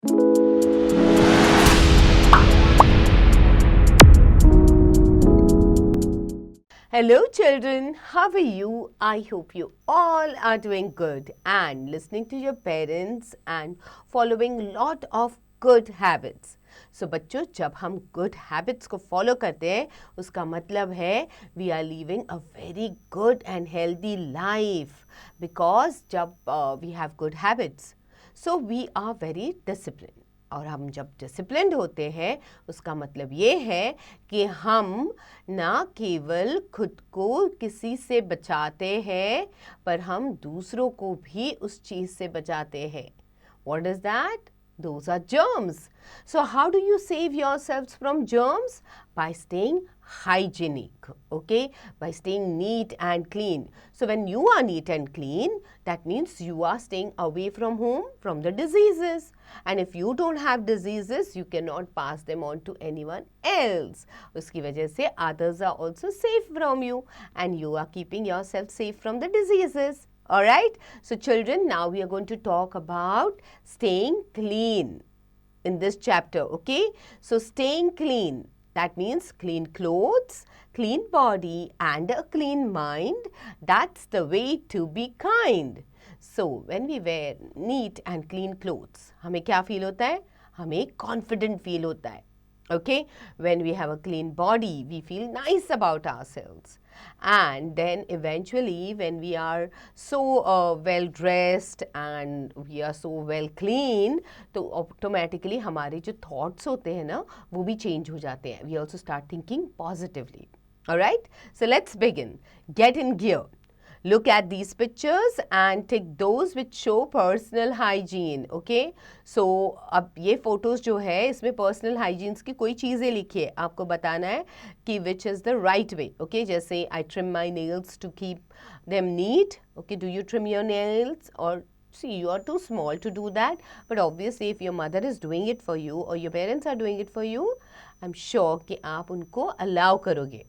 Hello children, how are you? I hope you all are doing good and listening to your parents and following lot of good habits. So बच्चों, जब हम good habits को follow करते हैं उसका मतलब है we are living a very good and healthy life because जब we have good habits, so we are very disciplined. और हम जब डिसिप्लिन्ड होते हैं उसका मतलब ये है कि हम ना केवल खुद को किसी से बचाते हैं पर हम दूसरों को भी उस चीज़ से बचाते हैं. What is that? Those are germs. So how do you save yourselves from germs? By staying hygienic, okay? By staying neat and clean. So when you are neat and clean, that means you are staying away from whom? From the diseases. And if you don't have diseases, you cannot pass them on to anyone else. उसकी वजह से others are also safe from you and you are keeping yourself safe from the diseases. Alright, so children, now we are going to talk about staying clean in this chapter, okay? So staying clean, that means clean clothes, clean body and a clean mind. That's the way to be kind. So when we wear neat and clean clothes, हमें क्या feel होता है? हमें confident feel होता है. Okay, when we have a clean body, we feel nice about ourselves. And then eventually when we are so well dressed and we are so well clean, तो automatically हमारे जो thoughts होते हैं ना वो भी change हो जाते हैं. We also start thinking positively. Alright, so let's begin. Get in gear. Look at these pictures and take those which show personal hygiene. Okay, so अब ये photos जो है इसमें personal hygiene की कोई चीज़ें लिखी है, आपको बताना है कि which is the right way. Okay, जैसे I trim my nails to keep them neat. Okay, do you trim your nails? Or see, you are too small to do that, but obviously if your mother is doing it for you or your parents are doing it for you, I'm sure कि आप उनको allow करोगे.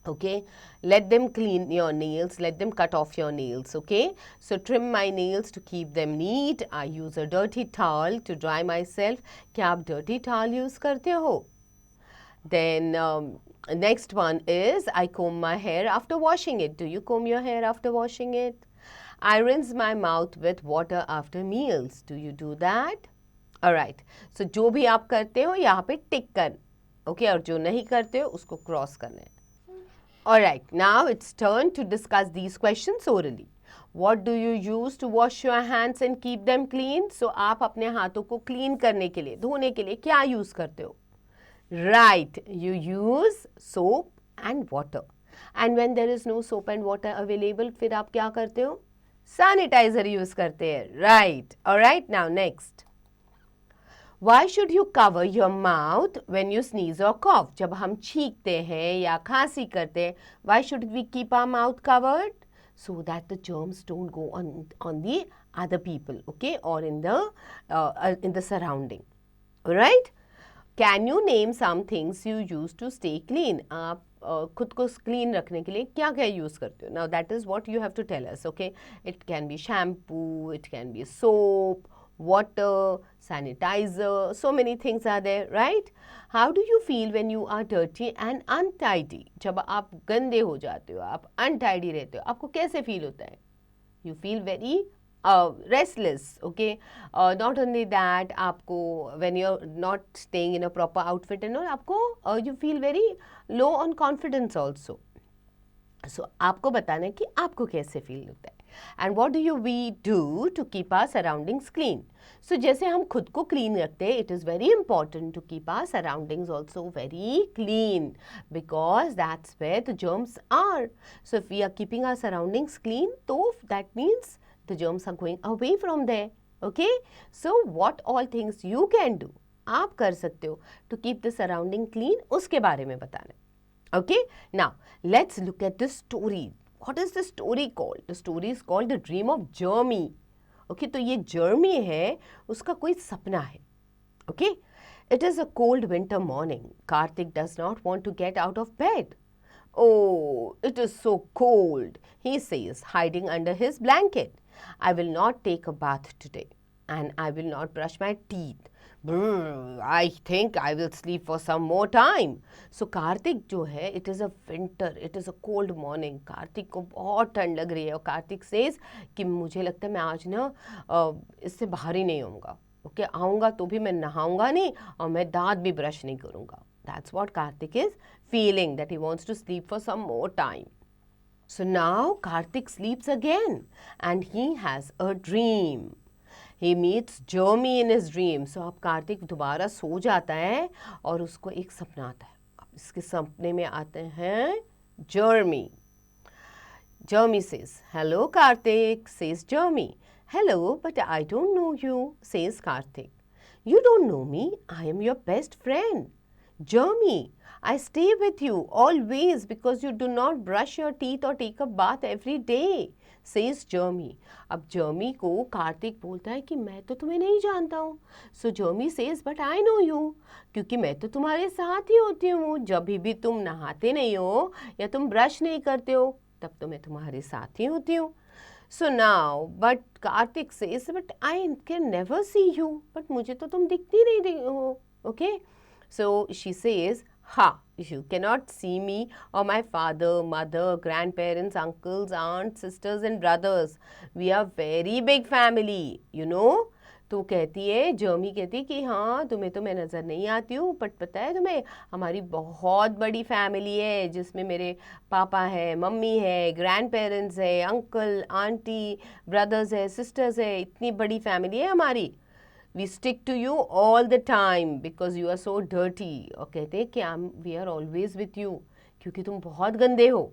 Okay, let them clean your nails, let them cut off your nails. Okay, so trim my nails to keep them neat. I use a dirty towel to dry myself. क्या आप dirty towel use करते हो? Then next one is I comb my hair after washing it. Do you comb your hair after washing it? I rinse my mouth with water after meals. Do you do that? Alright, so जो भी आप करते हो यहाँ पे टिक कर, okay, और जो नहीं करते हो उसको क्रॉस करना है. Alright, now it's turn to discuss these questions orally. What do you use to wash your hands and keep them clean? So आप अपने हाथों को clean करने के लिए, धोने के लिए क्या use करते हो? Right, you use soap and water. And when there is no soap and water available, फिर आप क्या करते हो? Sanitizer use करते हैं. Right, alright, now next. Why should you cover your mouth when you sneeze or cough? जब हम छींकते हैं या खांसी करते हैं, why should we keep our mouth covered? So that the germs don't go on the other people, okay, or in the surrounding. Alright? Can you name some things you use to stay clean? आप खुद को clean रखने के लिए क्या क्या use करते हो? Now that is what you have to tell us, okay? It can be shampoo, it can be soap, water, sanitizer, so many things are there, right? How do you feel when you are dirty and untidy? जब आप गंदे हो जाते हो, आप untidy रहते हो, आपको कैसे feel होता है? You feel very restless, okay? Not only that, आपको when you're not staying in a proper outfit and all, आपको you feel very low on confidence also. So आपको बताना है कि आपको कैसे feel होता है. And what do we do to keep our surroundings clean? So जैसे हम खुद को clean रखते हैं, it is very important to keep our surroundings also very clean because that's where the germs are. So if we are keeping our surroundings clean, so that means the germs are going away from there. Okay? So what all things you can do, आप कर सकते हो to keep the surrounding clean, उसके बारे में बताना. Okay? Now let's look at the story. What is the story called? The story is called The Dream of Jeremy. Okay, तो ये Jeremy है, उसका कोई सपना है. Okay, it is a cold winter morning. Karthik does not want to get out of bed. Oh, it is so cold, he says, hiding under his blanket. I will not take a bath today. and I will not brush my teeth. I think I will sleep for some more time. So Kartik जो है, it is a winter, it is a cold morning. Kartik को बहुत ठंड लग रही है और Kartik says कि मुझे लगता है मैं आज ना इससे बाहर ही नहीं होऊंगा. ओके, आऊँगा तो भी मैं नहाऊंगा नहीं और मैं दांत भी ब्रश नहीं करूँगा. That's what Karthik is feeling, that he wants to sleep for some more time. So now Karthik sleeps again and he has a dream. He meets Jeremy in his dream. So अब कार्तिक दोबारा सो जाता है और उसको एक सपना आता है. अब इसके सपने में आते हैं Jeremy. Jeremy says, "Hello Karthik," says Jeremy. "Hello, but I don't know you," says Karthik. "You don't know me. I am your best friend. Jeremy, I stay with you always because you do not brush your teeth or take a bath every day," says Jeremy. अब Jeremy को कार्तिक बोलता है कि मैं तो तुम्हें नहीं जानता हूँ. So Jeremy says, "But I know you," क्योंकि मैं तो तुम्हारे साथ ही होती हूँ. जब भी तुम नहाते नहीं हो या तुम ब्रश नहीं करते हो तब तो मैं तुम्हारे साथ ही होती हूँ. So now, but Karthik says, "But I can never see you." But मुझे तो तुम दिखती नहीं हो. Okay? So she says, "Ha, you cannot see me or my father, mother, grandparents, uncles, aunts, sisters and brothers. We are very big family, you know." तो कहती है, जर्मी कहती है कि हाँ तुम्हें तो मैं नज़र नहीं आती हूँ, बट पता है तुम्हें हमारी बहुत बड़ी फैमिली है जिसमें मेरे पापा है, मम्मी है, ग्रैंड पेरेंट्स है, अंकल, आंटी, ब्रदर्स है, सिस्टर्स है. इतनी बड़ी फैमिली है हमारी. We stick to you all the time because you are so dirty. और कहते हैं कि we are always with you क्योंकि तुम बहुत गंदे हो.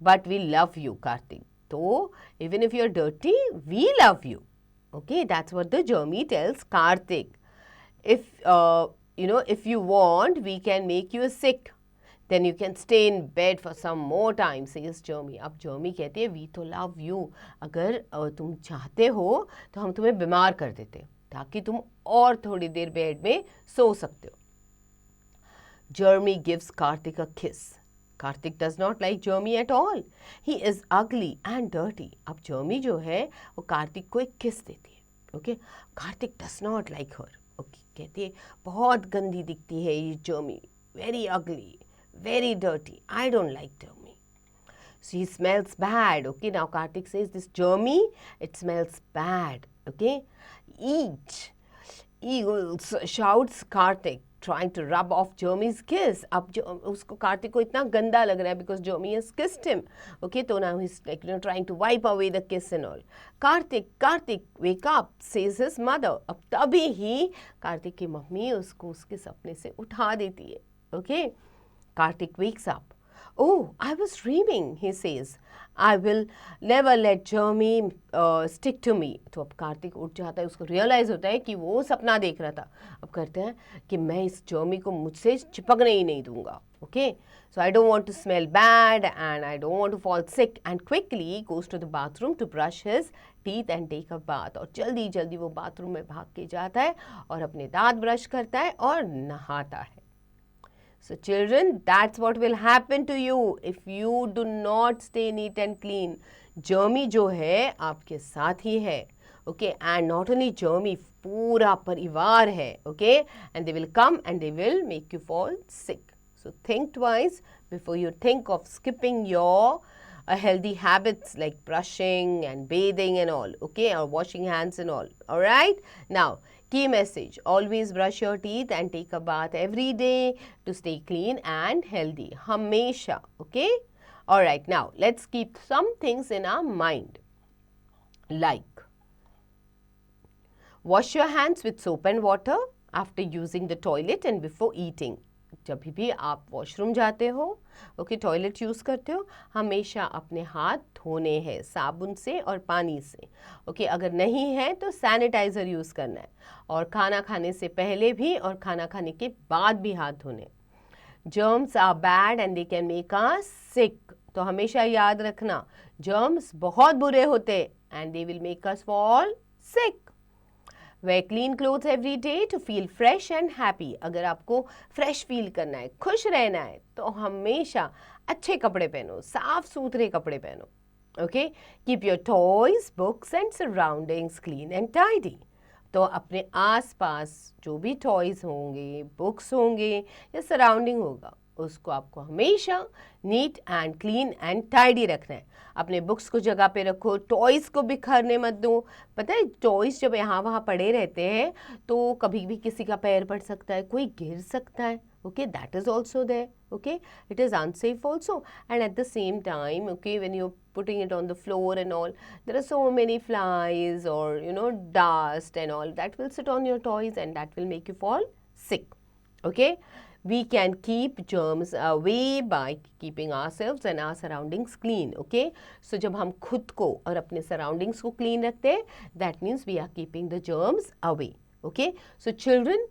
But we love you, Karthik. So even if you're dirty, we love you. Okay, that's what the Jeremy tells Karthik. If if you want, we can make you sick. Then you can stay in bed for some more time, says Jeremy. अब Jeremy कहती है, we to love you. अगर तुम चाहते हो तो हम तुम्हें बीमार कर देते ताकि तुम और थोड़ी देर बेड में सो सकते हो. Jeremy gives Karthik a kiss. Karthik does not like Jeremy at all. He is ugly and dirty. अब Jeremy जो है वो कार्तिक को एक किस देती है. Okay, Kartik does not like her. Okay, कहती है बहुत गंदी दिखती है ये Jeremy. Very ugly, very dirty. I don't like Jeremy. She smells bad. Okay, now Karthik says this Jeremy, it smells bad. Okay, eat. Eagles, shouts Karthik, trying to rub off Jeremy's kiss. अब उसको कार्तिक को इतना गंदा लग रहा है because Jeremy has kissed him. Okay, so now he's like trying to wipe away the kiss and all. Karthik, wake up, says his mother. अब तभी ही कार्तिक की मम्मी उसको उसके सपने से उठा देती है. Okay, Karthik wakes up. "Oh, I was dreaming," he says. "I will never let Jeremy stick to me." तो अब कार्तिक उठ जाता है, उसको रियलाइज़ होता है कि वो सपना देख रहा था. अब कहते हैं कि मैं इस Jeremy को मुझसे चिपकने ही नहीं दूंगा. Okay, so I don't want to smell bad and I don't want to fall sick, and quickly goes to the bathroom to brush his teeth and take a bath. और जल्दी जल्दी वो बाथरूम में भाग के जाता है और अपने दांत ब्रश करता है और नहाता है. So children, that's what will happen to you if you do not stay neat and clean. Jeremy जो है आपके साथ ही है. Okay, and not only Jeremy, पूरा परिवार है. Okay, and they will come and they will make you fall sick. So think twice before you think of skipping your healthy habits like brushing and bathing and all. Okay, or washing hands and all. All right, now key message, always brush your teeth and take a bath every day to stay clean and healthy. Hamesha. Okay, all right, now let's keep some things in our mind, like wash your hands with soap and water after using the toilet and before eating. जब भी आप washroom जाते हो, okay, toilet use करते हो, हमेशा अपने हाथ धोने हैं साबुन से और पानी से. ओके, अगर नहीं है तो सैनिटाइज़र यूज़ करना है. और खाना खाने से पहले भी और खाना खाने के बाद भी हाथ धोने. Germs are bad and they can make us sick. तो हमेशा याद रखना, जर्म्स बहुत बुरे होते and they will make us fall sick. Wear clean clothes every day to feel fresh and happy. अगर आपको फ्रेश फील करना है, खुश रहना है, तो हमेशा अच्छे कपड़े पहनो, साफ सुथरे कपड़े पहनो. Okay, keep your toys, books and surroundings clean and tidy. तो अपने आसपास जो भी टॉयज होंगे, बुक्स होंगे या सराउंडिंग होगा, उसको आपको हमेशा neat and clean and tidy रखना है। अपने बुक्स को जगह पे रखो, टॉयज़ को बिखरने मत दो। पता है टॉयज़ जब यहाँ वहाँ पड़े रहते हैं तो कभी भी किसी का पैर पड़ सकता है, कोई गिर सकता है। Okay, that is also there. Okay, it is unsafe also, and at the same time, okay, when you're putting it on the floor and all, there are so many flies or dust and all that will sit on your toys and that will make you fall sick. Okay, we can keep germs away by keeping ourselves and our surroundings clean. Okay, so जब हम खुद को और अपने surroundings को clean रखते हैं, that means we are keeping the germs away. Okay, so children,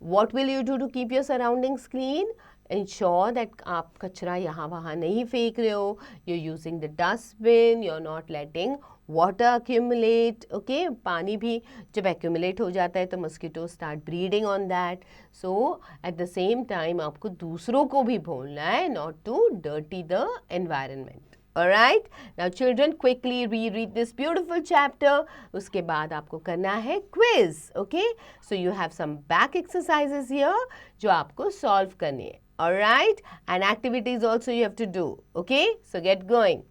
what will you do to keep your surroundings clean? Ensure that आप कचरा यहाँ वहाँ नहीं फेंक रहे हो. You're using the dustbin. You're not letting water accumulate. Okay, पानी भी जब accumulate हो जाता है तो mosquitoes start breeding on that. So at the same time आपको दूसरों को भी बोलना है not to dirty the environment. Alright, now children quickly reread this beautiful chapter. उसके बाद आपको करना है quiz. Okay, so you have some back exercises here जो आपको solve करनी है. Alright, and activities also you have to do. Okay, so get going.